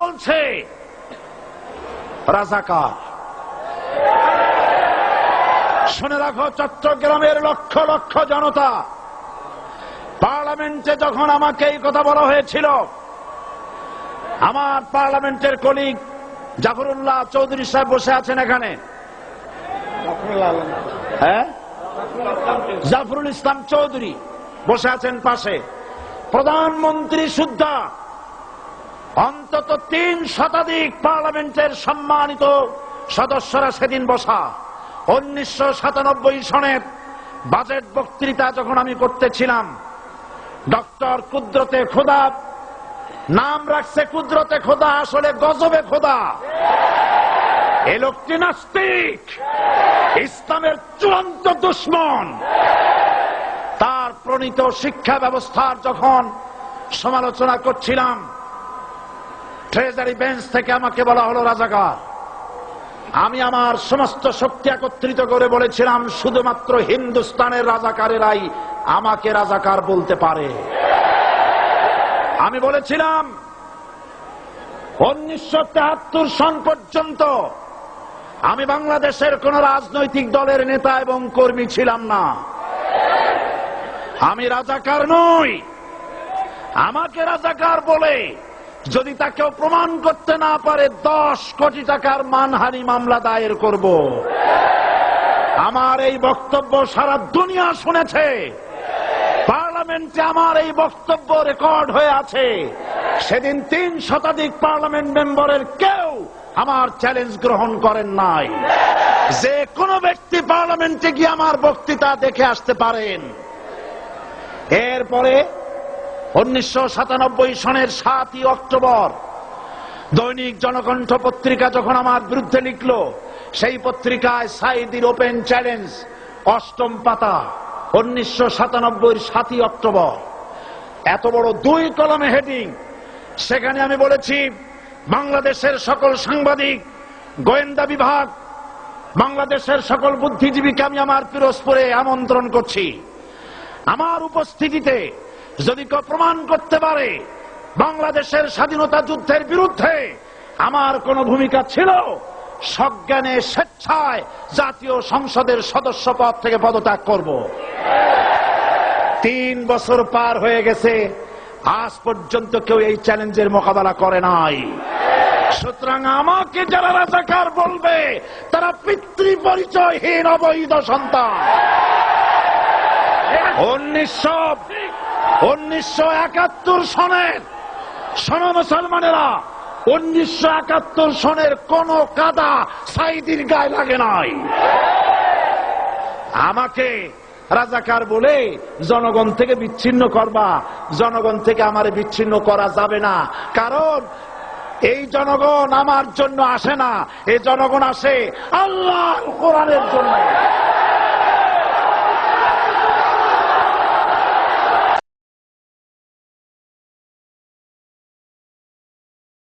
বলছে রাজাকার। শুনে রাখো চট্টগ্রামের লক্ষ লক্ষ জনতা, পার্লামেন্টে যখন আমাকে এই কথা বলা হয়েছিল, আমার পার্লামেন্টের কলিগ জাফরুল্লাহ চৌধুরী সাহেব বসে আছেন এখানে, হ্যাঁ, জাফরুল ইসলাম চৌধুরী বসে আছেন পাশে, প্রধানমন্ত্রী সুদ্ধা, অন্তত 3 শতাধিক পার্লামেন্টের সম্মানিত সদস্যরা সেদিন বসা। 1997 সনের বাজেট বক্তৃতা যখন আমি করতেছিলাম, ডক্টর কুদরতে খোদা, নাম রাখছে কুদরতে খোদা, আসলে গজবে খোদা। এই লোকটি নাস্তিক, ইসলামের চূড়ান্ত দুশমন। তার প্রণীত শিক্ষা ব্যবস্থার যখন সমালোচনা করছিলাম, ট্রেজারি বেঞ্চ থেকে আমাকে বলা হলো রাজাকার। আমি আমার সমস্ত শক্তি একত্রিত করে বলেছিলাম, শুধুমাত্র হিন্দুস্তানের রাজাকারেরাই আমাকে রাজাকার বলতে পারে। আমি বলেছিলাম 1973 সন পর্যন্ত আমি বাংলাদেশের কোন রাজনৈতিক দলের নেতা এবং কর্মী ছিলাম না। আমি রাজাকার নই। আমাকে রাজাকার বলে যদি তাকেও প্রমাণ করতে না পারে 10 কোটি টাকার মানহানি মামলা দায়ের করব। আমার এই বক্তব্য সারা দুনিয়া শুনেছে। পার্লামেন্টে আমার এই বক্তব্য রেকর্ড হয়ে আছে। সেদিন 3 শতাধিক পার্লামেন্ট মেম্বারের কেউ আমার চ্যালেঞ্জ গ্রহণ করেন নাই। যে কোনো ব্যক্তি পার্লামেন্টে গিয়ে আমার বক্তৃতা দেখে আসতে পারেন। এরপরে 1997 সনের 7 অক্টোবর দৈনিক জনকণ্ঠ পত্রিকা যখন আমার বিরুদ্ধে লিখল, সেই পত্রিকায় সাইদির ওপেন চ্যালেঞ্জ 8ম পাতা, 1997 7 অক্টোবর, এত বড় 2 কলমে হেডিং। সেখানে আমি বলেছি, বাংলাদেশের সকল সাংবাদিক, গোয়েন্দা বিভাগ, বাংলাদেশের সকল বুদ্ধিজীবীকে আমি আমার পিরোজপুরে আমন্ত্রণ করছি। আমার উপস্থিতিতে যদি কেউ প্রমাণ করতে পারে বাংলাদেশের স্বাধীনতা যুদ্ধের বিরুদ্ধে আমার কোন ভূমিকা ছিল, সজ্ঞানে স্বেচ্ছায় জাতীয় সংসদের সদস্য পদ থেকে পদত্যাগ করব। 3 বছর পার হয়ে গেছে, আজ পর্যন্ত কেউ এই চ্যালেঞ্জের মোকাবেলা করে নাই। সুতরাং আমাকে যারা রাজাকার বলবে তারা পিতৃ পরিচয়হীন অবৈধ সন্তান। 1971 সনের, শোনো মুসলমানেরা, 1971 সনের কোন কাদা সাইদির গায়ে লাগে নাই। আমাকে রাজাকার বলে জনগণ থেকে বিচ্ছিন্ন করবা, জনগণ থেকে আমারে বিচ্ছিন্ন করা যাবে না। কারণ এই জনগণ আমার জন্য আসে না, এই জনগণ আসে আল্লাহর কোরআনের জন্য।